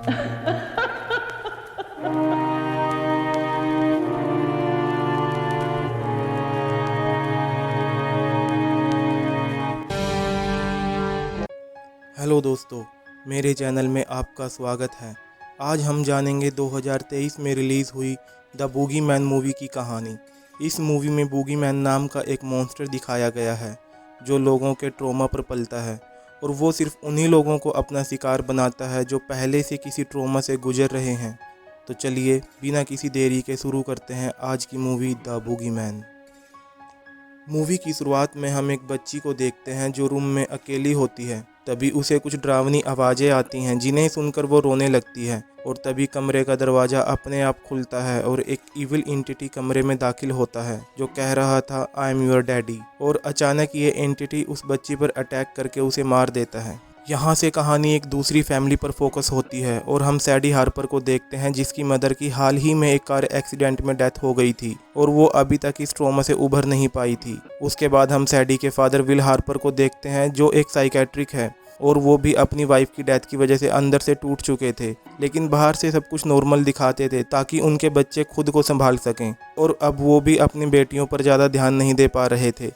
Hello दोस्तों, मेरे channel में आपका स्वागत है। आज हम जानेंगे 2023 में रिलीज़ हुई द बूगी मैन मूवी की कहानी। इस मूवी में बूगी मैन नाम का एक मॉन्स्टर दिखाया गया है जो लोगों के ट्रॉमा पर पलता है और वो सिर्फ उन्हीं लोगों को अपना शिकार बनाता है जो पहले से किसी ट्रॉमा से गुजर रहे हैं। तो चलिए बिना किसी देरी के शुरू करते हैं आज की movie the boogie man. Movie की शुरुआत में हम एक बच्ची को देखते हैं जो रूम में अकेली होती है। तभी उसे कुछ डरावनी आवाज़ें आती हैं जिन्हें सुनकर वो रोने लगती है और तभी कमरे का दरवाज़ा अपने आप खुलता है और एक इविल एंटिटी कमरे में दाखिल होता है जो कह रहा था आई एम योर डैडी। और अचानक ये एंटिटी उस बच्ची पर अटैक करके उसे मार देता है। यहाँ से कहानी एक दूसरी फैमिली पर फोकस होती है और हम सैडी हार्पर को देखते हैं जिसकी मदर की हाल ही में एक कार एक्सीडेंट में डेथ हो गई थी और वो अभी तक इस ट्रॉमा से उभर नहीं पाई थी। उसके बाद हम सैडी के फादर विल हार्पर को देखते हैं जो एक साइकेट्रिक है और वो भी अपनी वाइफ की डेथ की वजह से अंदर से टूट चुके थे, लेकिन बाहर से सब कुछ नॉर्मल दिखाते थे ताकि उनके बच्चे खुद को संभाल सकें। और अब वो भी अपनी बेटियों पर ज़्यादा ध्यान नहीं दे पा रहे थे।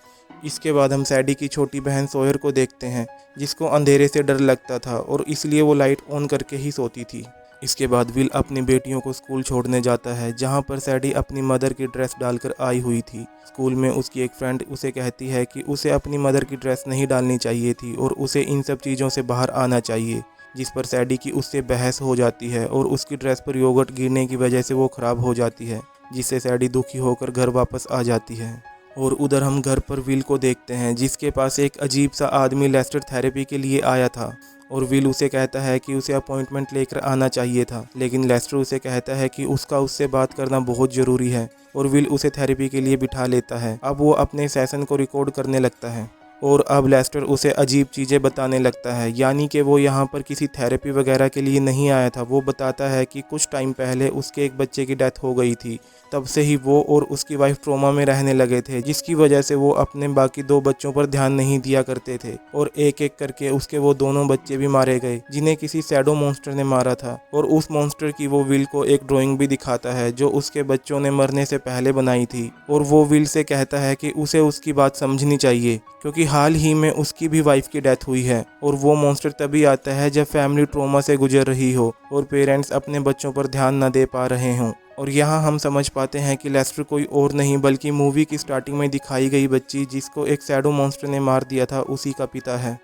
इसके बाद हम सैडी की छोटी बहन सोयर को देखते हैं जिसको अंधेरे से डर लगता था और इसलिए वो लाइट ऑन करके ही सोती थी। इसके बाद विल अपनी बेटियों को स्कूल छोड़ने जाता है जहाँ पर सैडी अपनी मदर की ड्रेस डालकर आई हुई थी। स्कूल में उसकी एक फ्रेंड उसे कहती है कि उसे अपनी मदर की ड्रेस नहीं डालनी चाहिए थी और उसे इन सब चीज़ों से बाहर आना चाहिए, जिस पर सैडी की उससे बहस हो जाती है और उसकी ड्रेस पर योगर्ट गिरने की वजह से वो ख़राब हो जाती है, जिससे सैडी दुखी होकर घर वापस आ जाती है। और उधर हम घर पर विल को देखते हैं जिसके पास एक अजीब सा आदमी लेस्टर थेरेपी के लिए आया था और विल उसे कहता है कि उसे अपॉइंटमेंट लेकर आना चाहिए था, लेकिन लेस्टर उसे कहता है कि उसका उससे बात करना बहुत ज़रूरी है और विल उसे थेरेपी के लिए बिठा लेता है। अब वो अपने सेशन को रिकॉर्ड करने लगता है और अब लेस्टर उसे अजीब चीज़ें बताने लगता है, यानी कि वो यहाँ पर किसी थेरेपी वगैरह के लिए नहीं आया था। वो बताता है कि कुछ टाइम पहले उसके एक बच्चे की डेथ हो गई थी, तब से ही वो और उसकी वाइफ ट्रॉमा में रहने लगे थे, जिसकी वजह से वो अपने बाकी 2 बच्चों पर ध्यान नहीं दिया करते थे और एक एक करके उसके वो दोनों बच्चे भी मारे गए जिन्हें किसी शैडो मॉन्स्टर ने मारा था। और उस मॉन्स्टर की वो विल को एक ड्राइंग भी दिखाता है जो उसके बच्चों ने मरने से पहले बनाई थी और वो विल से कहता है कि उसे उसकी बात समझनी चाहिए क्योंकि हाल ही में उसकी भी वाइफ की डेथ हुई है। और वो मॉन्स्टर तभी आता है जब फैमिली ट्रॉमा से गुजर रही हो और पेरेंट्स अपने बच्चों पर ध्यान न दे पा रहे हों। और यहाँ हम समझ पाते हैं कि लेस्टर कोई और नहीं बल्कि मूवी की स्टार्टिंग में दिखाई गई बच्ची जिसको एक शैडो मॉन्स्टर ने मार दिया था उसी का पिता है।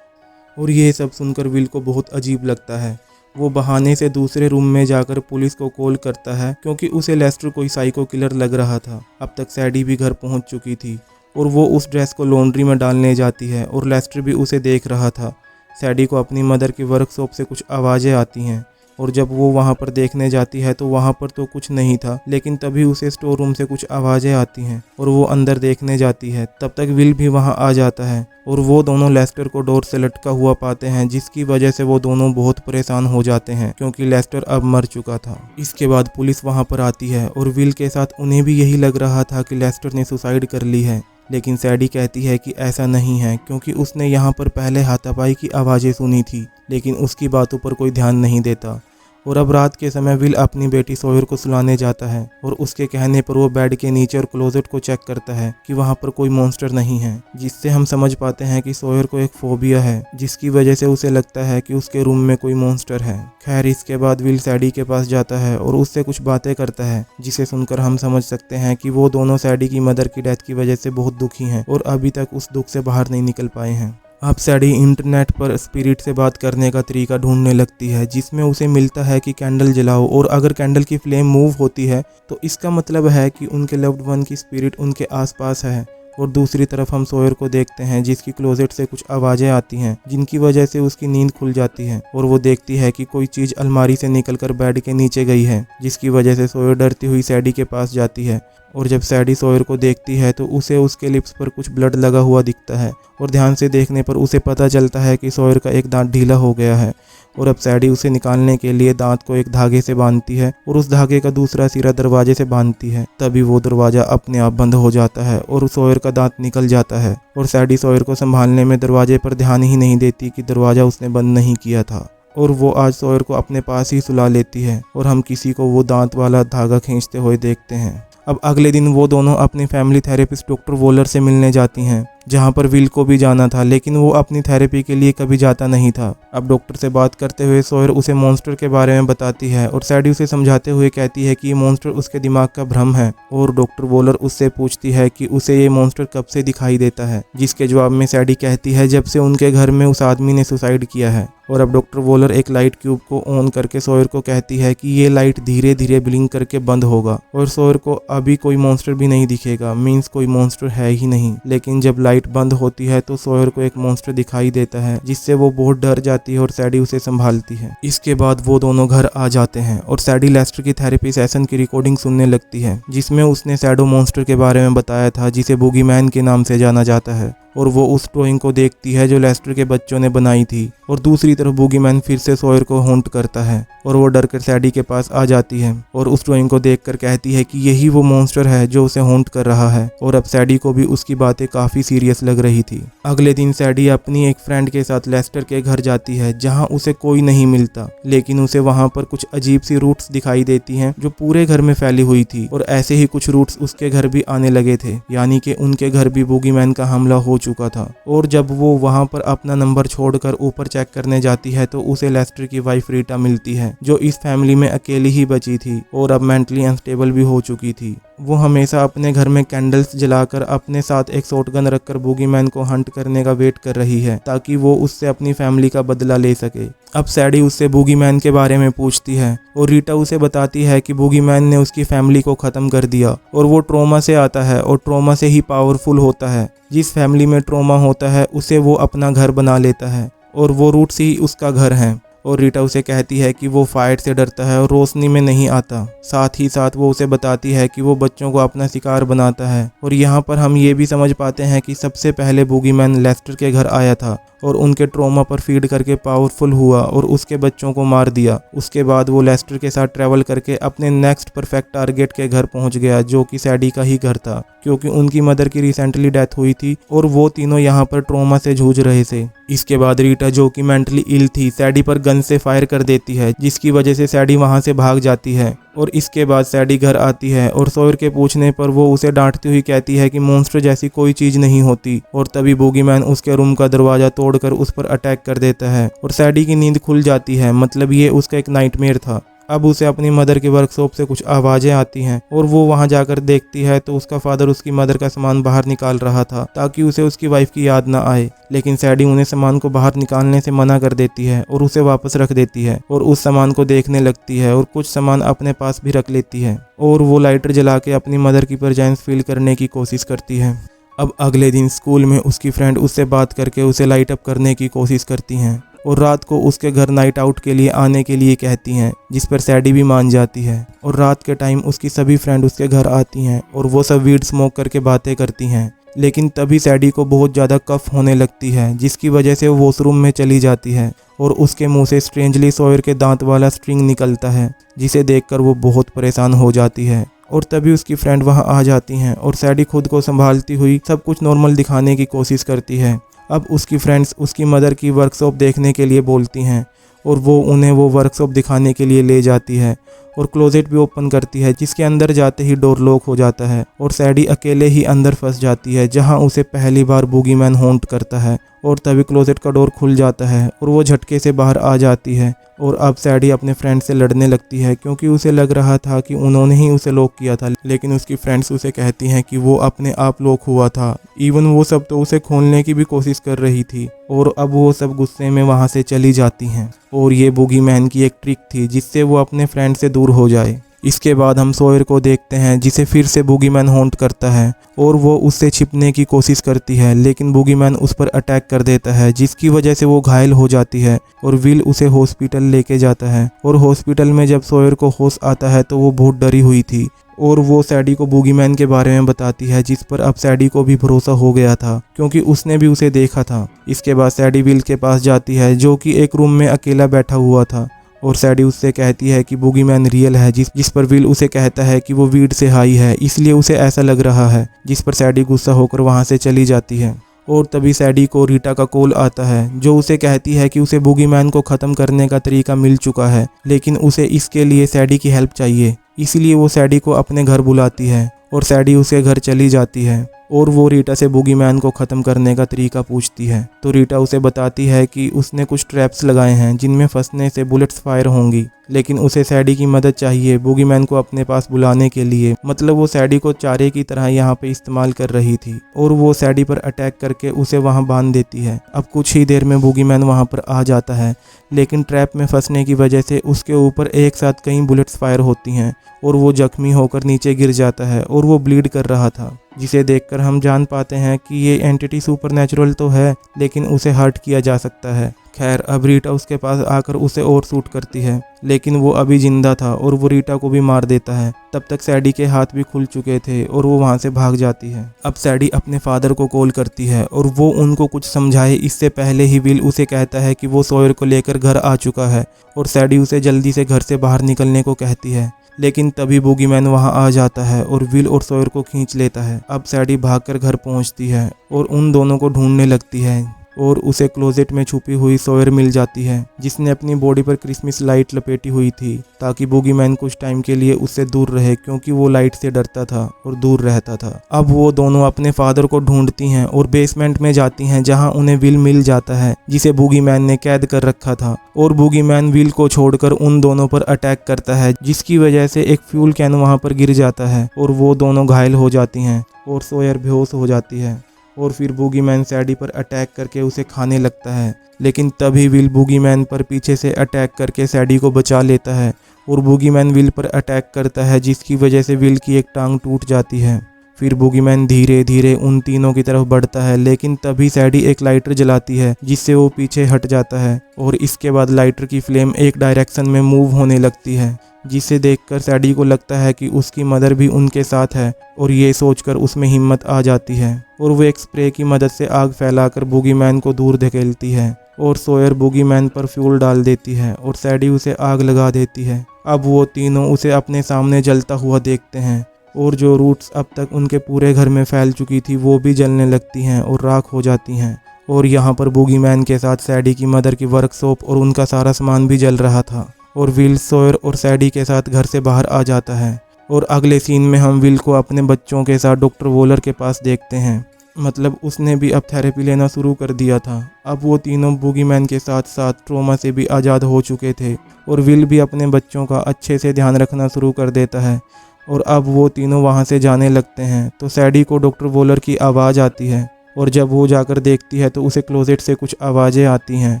और ये सब सुनकर विल को बहुत अजीब लगता है। वो बहाने से दूसरे रूम में जाकर पुलिस को कॉल करता है क्योंकि उसे लेस्टर कोई साइको किलर लग रहा था। अब तक सैडी भी घर पहुँच चुकी थी और वो उस ड्रेस को लॉन्ड्री में डालने जाती है और लेस्टर भी उसे देख रहा था। सैडी को अपनी मदर की वर्कशॉप से कुछ आवाज़ें आती हैं और जब वो वहाँ पर देखने जाती है तो वहाँ पर तो कुछ नहीं था, लेकिन तभी उसे स्टोर रूम से कुछ आवाज़ें आती हैं और वो अंदर देखने जाती है। तब तक विल भी वहाँ आ जाता है और वो दोनों लेस्टर को डोर से लटका हुआ पाते हैं, जिसकी वजह से वो दोनों बहुत परेशान हो जाते हैं क्योंकि लेस्टर अब मर चुका था। इसके बाद पुलिस वहाँ पर आती है और विल के साथ उन्हें भी यही लग रहा था कि लेस्टर ने सुसाइड कर ली है, लेकिन सैडी कहती है कि ऐसा नहीं है क्योंकि उसने यहाँ पर पहले हाथापाई की आवाज़ें सुनी थी, लेकिन उसकी बातों पर कोई ध्यान नहीं देता। और अब रात के समय विल अपनी बेटी सोयर को सुलाने जाता है और उसके कहने पर वो बेड के नीचे और क्लोजेट को चेक करता है कि वहाँ पर कोई मॉन्स्टर नहीं है, जिससे हम समझ पाते हैं कि सोयर को एक फोबिया है जिसकी वजह से उसे लगता है कि उसके रूम में कोई मॉन्स्टर है। खैर इसके बाद विल सैडी के पास जाता है और उससे कुछ बातें करता है जिसे सुनकर हम समझ सकते हैं कि वो दोनों सैडी की मदर की डेथ की वजह से बहुत दुखी हैं और अभी तक उस दुख से बाहर नहीं निकल पाए हैं। अब सैडी इंटरनेट पर स्पिरिट से बात करने का तरीका ढूंढने लगती है जिसमें उसे मिलता है कि कैंडल जलाओ और अगर कैंडल की फ्लेम मूव होती है तो इसका मतलब है कि उनके लव्ड वन की स्पिरिट उनके आसपास है। और दूसरी तरफ हम सोयर को देखते हैं जिसकी क्लोजेट से कुछ आवाज़ें आती हैं जिनकी वजह से उसकी नींद खुल जाती है और वो देखती है कि कोई चीज़ अलमारी से निकलकर बेड के नीचे गई है, जिसकी वजह से सोयर डरती हुई सैडी के पास जाती है। और जब सैडी सोयर को देखती है तो उसे उसके लिप्स पर कुछ ब्लड लगा हुआ दिखता है और ध्यान से देखने पर उसे पता चलता है कि सोयर का एक दांत ढीला हो गया है और अब सैडी उसे निकालने के लिए दांत को एक धागे से बांधती है और उस धागे का दूसरा सिरा दरवाजे से बांधती है। तभी वो दरवाज़ा अपने आप बंद हो जाता है और सोयर का दांत निकल जाता है और सैडी सोयर को संभालने में दरवाजे पर ध्यान ही नहीं देती कि दरवाज़ा उसने बंद नहीं किया था। और वो आज सॉयर को अपने पास ही सुला लेती है और हम किसी को वो दांत वाला धागा खींचते हुए देखते हैं। अब अगले दिन वो दोनों अपनी फैमिली थेरेपिस्ट डॉक्टर वॉलर से मिलने जाती हैं, जहाँ पर विल को भी जाना था, लेकिन वो अपनी थेरेपी के लिए कभी जाता नहीं था। अब डॉक्टर से बात करते हुए सॉयर उसे मॉन्स्टर के बारे में बताती है और सैडी उसे समझाते हुए कहती है कि ये मॉन्स्टर उसके दिमाग का भ्रम है। और डॉक्टर वॉलर उससे पूछती है कि उसे ये मॉन्स्टर कब से दिखाई देता है, जिसके जवाब में सैडी कहती है जब से उनके घर में उस आदमी ने सुसाइड किया है। और अब डॉक्टर वॉलर एक लाइट क्यूब को ऑन करके सॉयर को कहती है कि ये लाइट धीरे धीरे ब्लिंक करके बंद होगा और सॉयर को अभी कोई मॉन्स्टर भी नहीं दिखेगा, मीन्स कोई मॉन्स्टर है ही नहीं। लेकिन जब लाइट बंद होती है तो सॉयर को एक मॉन्स्टर दिखाई देता है, जिससे वो बहुत डर जाती है और सैडी उसे संभालती है। इसके बाद वो दोनों घर आ जाते हैं और सैडी लेस्टर की थेरेपी सेशन की रिकॉर्डिंग सुनने लगती है, जिसमें उसने शैडो मॉन्स्टर के बारे में बताया था, जिसे बूगीमैन के नाम से जाना जाता है। और वो उस ड्राइंग को देखती है जो लेस्टर के बच्चों ने बनाई थी। और दूसरी तरफ बूगीमैन फिर से सॉयर को हॉन्ट करता है और वो डरकर सैडी के पास आ जाती है और उस ड्राइंग को देखकर कहती है कि यही वो मॉन्स्टर है जो उसे हॉन्ट कर रहा है। और अब सैडी को भी उसकी बातें काफी सीरियस लग रही थी। अगले दिन सैडी अपनी एक फ्रेंड के साथ लेस्टर के घर जाती है, जहाँ उसे कोई नहीं मिलता, लेकिन उसे वहाँ पर कुछ अजीब सी रूट्स दिखाई देती हैं जो पूरे घर में फैली हुई थी। और ऐसे ही कुछ रूट्स उसके घर भी आने लगे थे, यानी कि उनके घर भी बूगीमैन का हमला हो चुका था। और जब वो वहां पर अपना नंबर छोड़कर ऊपर चेक करने जाती है तो उसे लेस्टर की वाइफ रीटा मिलती है, जो इस फैमिली में अकेली ही बची थी और अब मेंटली अनस्टेबल भी हो चुकी थी। वो हमेशा अपने घर में कैंडल्स जलाकर अपने साथ एक शॉटगन रखकर बूगीमैन को हंट करने का वेट कर रही है, ताकि वो उससे अपनी फैमिली का बदला ले सके। अब सैडी उससे बूगीमैन के बारे में पूछती है और रीटा उसे बताती है कि बूगीमैन ने उसकी फैमिली को खत्म कर दिया और वो ट्रॉमा से आता है और ट्रॉमा से ही पावरफुल होता है। जिस फैमिली में ट्रॉमा होता है उसे वो अपना घर बना लेता है और वो रूट्स ही उसका घर है। और रीटा उसे कहती है कि वो फायर से डरता है और रोशनी में नहीं आता। साथ ही साथ वो उसे बताती है कि वो बच्चों को अपना शिकार बनाता है। और यहाँ पर हम ये भी समझ पाते हैं कि सबसे पहले बूगीमैन लेस्टर के घर आया था और उनके ट्रॉमा पर फीड करके पावरफुल हुआ और उसके बच्चों को मार दिया। उसके बाद वो लेस्टर के साथ ट्रैवल करके अपने नेक्स्ट परफेक्ट टारगेट के घर पहुंच गया, जो कि सैडी का ही घर था, क्योंकि उनकी मदर की रिसेंटली डेथ हुई थी और वो तीनों यहाँ पर ट्रॉमा से जूझ रहे थे। इसके बाद रीटा, जो कि मेंटली इल थी, सैडी पर गन से फायर कर देती है, जिसकी वजह से सैडी वहां से भाग जाती है। और इसके बाद सैडी घर आती है और सॉयर के पूछने पर वो उसे डांटती हुई कहती है कि मॉन्स्टर जैसी कोई चीज नहीं होती। और तभी बूगीमैन उसके रूम का दरवाजा तोड़कर उस पर अटैक कर देता है और सैडी की नींद खुल जाती है, मतलब ये उसका एक नाइटमेयर था। अब उसे अपनी मदर के वर्कशॉप से कुछ आवाजें आती हैं और वो वहां जाकर देखती है तो उसका फादर उसकी मदर का सामान बाहर निकाल रहा था, ताकि उसे उसकी वाइफ की याद ना आए। लेकिन सैडी उन्हें सामान को बाहर निकालने से मना कर देती है और उसे वापस रख देती है और उस सामान को देखने लगती है और कुछ सामान अपने पास भी रख लेती है। और वो लाइटर जला के अपनी मदर की प्रेजेंस फील करने की कोशिश करती है। अब अगले दिन स्कूल में उसकी फ्रेंड उससे बात करके उसे लाइट अप करने की कोशिश करती हैं और रात को उसके घर नाइट आउट के लिए आने के लिए कहती हैं, जिस पर सैडी भी मान जाती है। और रात के टाइम उसकी सभी फ्रेंड उसके घर आती हैं और वो सब वीड स्मोक करके बातें करती हैं। लेकिन तभी सैडी को बहुत ज़्यादा कफ होने लगती है, जिसकी वजह से वो वॉशरूम में चली जाती है और उसके मुंह से स्ट्रेंजली सॉयर के दांत वाला स्ट्रिंग निकलता है, जिसे देखकर वो बहुत परेशान हो जाती है। और तभी उसकी फ्रेंड वहां आ जाती हैं और सैडी खुद को संभालती हुई सब कुछ नॉर्मल दिखाने की कोशिश करती है। अब उसकी फ्रेंड्स उसकी मदर की वर्कशॉप देखने के लिए बोलती हैं और वो उन्हें वो वर्कशॉप दिखाने के लिए ले जाती है और क्लोजेट भी ओपन करती है, जिसके अंदर जाते ही डोर लॉक हो जाता है और सैडी अकेले ही अंदर फंस जाती है, जहां उसे पहली बार बूगीमैन हॉन्ट करता है। और तभी क्लोजेट का डोर खुल जाता है और वो झटके से बाहर आ जाती है। और अब सैडी अपने फ्रेंड से लड़ने लगती है, क्योंकि उसे लग रहा था कि उन्होंने ही उसे लॉक किया था। लेकिन उसकी फ्रेंड्स उसे कहती हैं कि वो अपने आप लॉक हुआ था। इवन वो सब तो उसे खोलने की भी कोशिश कर रही थी। और अब वो सब गुस्से में वहां से चली जाती हैं। और ये बूगीमैन की एक ट्रिक थी, जिससे वो अपने फ्रेंड से दूर हो जाए। इसके बाद हम सॉयर को देखते हैं, जिसे फिर से बूगीमैन हॉन्ट करता है और वो उससे छिपने की कोशिश करती है, लेकिन बूगीमैन उस पर अटैक कर देता है, जिसकी वजह से वो घायल हो जाती है और विल उसे हॉस्पिटल लेके जाता है। और हॉस्पिटल में जब सॉयर को होश आता है तो वो बहुत डरी हुई थी और वो सैडी को बूगीमैन के बारे में बताती है, जिस पर अब सैडी को भी भरोसा हो गया था, क्योंकि उसने भी उसे देखा था। इसके बाद सैडी विल के पास जाती है, जो कि एक रूम में अकेला बैठा हुआ था, और सैडी उससे कहती है कि बूगीमैन रियल है, जिस पर विल उसे कहता है कि वो वीड से हाई है, इसलिए उसे ऐसा लग रहा है, जिस पर सैडी गुस्सा होकर वहां से चली जाती है। और तभी सैडी को रीटा का कॉल आता है जो उसे कहती है कि उसे बूगीमैन को ख़त्म करने का तरीका मिल चुका है, लेकिन उसे इसके लिए सैडी की हेल्प चाहिए। इसलिए वो सैडी को अपने घर बुलाती है और सैडी उसके घर चली जाती है और वो रीटा से बूगीमैन को ख़त्म करने का तरीका पूछती है। तो रीटा उसे बताती है कि उसने कुछ ट्रैप्स लगाए हैं जिनमें फंसने से बुलेट्स फायर होंगी, लेकिन उसे सैडी की मदद चाहिए बूगीमैन को अपने पास बुलाने के लिए। मतलब वो सैडी को चारे की तरह यहाँ पे इस्तेमाल कर रही थी और वो सैडी पर अटैक करके उसे वहाँ बांध देती है। अब कुछ ही देर में बूगीमैन वहाँ पर आ जाता है, लेकिन ट्रैप में फंसने की वजह से उसके ऊपर एक साथ कई बुलेट्स फायर होती हैं और वो जख्मी होकर नीचे गिर जाता है और वो ब्लीड कर रहा था, जिसे देखकर हम जान पाते हैं कि ये एंटिटी सुपरनैचुरल तो है, लेकिन उसे हर्ट किया जा सकता है। खैर, अब रीटा उसके पास आकर उसे और शूट करती है, लेकिन वो अभी जिंदा था और वो रीटा को भी मार देता है। तब तक सैडी के हाथ भी खुल चुके थे और वो वहाँ से भाग जाती है। अब सैडी अपने फादर को कॉल करती है और वो उनको कुछ समझाए इससे पहले ही विल उसे कहता है कि वो सॉयर को लेकर घर आ चुका है और सैडी उसे जल्दी से घर से बाहर निकलने को कहती है। लेकिन तभी बूगीमैन वहां आ जाता है और विल और सॉयर को खींच लेता है। अब सैडी भागकर घर पहुंचती है और उन दोनों को ढूंढने लगती है और उसे क्लोजेट में छुपी हुई सॉयर मिल जाती है, जिसने अपनी बॉडी पर क्रिसमस लाइट लपेटी हुई थी ताकि बूगीमैन कुछ टाइम के लिए उससे दूर रहे, क्योंकि वो लाइट से डरता था और दूर रहता था। अब वो दोनों अपने फादर को ढूंढती हैं और बेसमेंट में जाती हैं, जहां उन्हें विल मिल जाता है जिसे बूगीमैन ने कैद कर रखा था। और बूगीमैन विल को छोड़कर उन दोनों पर अटैक करता है, जिसकी वजह से एक फ्यूल कैन वहां पर गिर जाता है और वो दोनों घायल हो जाती हैं और सॉयर बेहोश हो जाती है। और फिर बूगीमैन सैडी पर अटैक करके उसे खाने लगता है, लेकिन तभी विल बूगीमैन पर पीछे से अटैक करके सैडी को बचा लेता है और बूगीमैन विल पर अटैक करता है, जिसकी वजह से विल की एक टांग टूट जाती है। फिर बूगीमैन धीरे धीरे उन तीनों की तरफ बढ़ता है, लेकिन तभी सैडी एक लाइटर जलाती है जिससे वो पीछे हट जाता है और इसके बाद लाइटर की फ्लेम एक डायरेक्शन में मूव होने लगती है, जिसे देखकर सैडी को लगता है कि उसकी मदर भी उनके साथ है और ये सोचकर उसमें हिम्मत आ जाती है और वो एक स्प्रे की मदद से आग फैलाकर बूगीमैन को दूर धकेलती है और सॉयर बूगीमैन पर फ्यूल डाल देती है और सैडी उसे आग लगा देती है। अब वो तीनों उसे अपने सामने जलता हुआ देखते हैं और जो रूट्स अब तक उनके पूरे घर में फैल चुकी थी वो भी जलने लगती हैं और राख हो जाती हैं। और यहाँ पर बूगीमैन के साथ सैडी की मदर की वर्कशॉप और उनका सारा सामान भी जल रहा था और विल सॉयर और सैडी के साथ घर से बाहर आ जाता है। और अगले सीन में हम विल को अपने बच्चों के साथ डॉक्टर वॉलर के पास देखते हैं, मतलब उसने भी अब थेरेपी लेना शुरू कर दिया था। अब वो तीनों बूगीमैन के साथ साथ ट्रॉमा से भी आज़ाद हो चुके थे और विल भी अपने बच्चों का अच्छे से ध्यान रखना शुरू कर देता है। और अब वो तीनों वहाँ से जाने लगते हैं तो सैडी को डॉक्टर वॉलर की आवाज़ आती है और जब वो जाकर देखती है तो उसे क्लोजेट से कुछ आवाज़ें आती हैं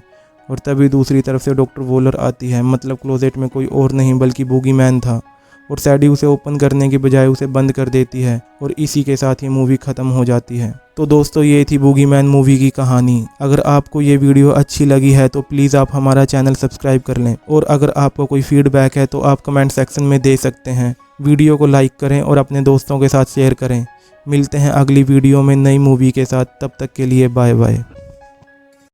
और तभी दूसरी तरफ से डॉक्टर वॉलर आती है। मतलब क्लोजेट में कोई और नहीं बल्कि बूगीमैन था और सैडी उसे ओपन करने की बजाय उसे बंद कर देती है और इसी के साथ ये मूवी ख़त्म हो जाती है। तो दोस्तों, ये थी बूगीमैन मूवी की कहानी। अगर आपको ये वीडियो अच्छी लगी है तो प्लीज़ आप हमारा चैनल सब्सक्राइब कर लें और अगर आपको कोई फीडबैक है तो आप कमेंट सेक्शन में दे सकते हैं। वीडियो को लाइक करें और अपने दोस्तों के साथ शेयर करें। मिलते हैं अगली वीडियो में नई मूवी के साथ, तब तक के लिए बाय बाय।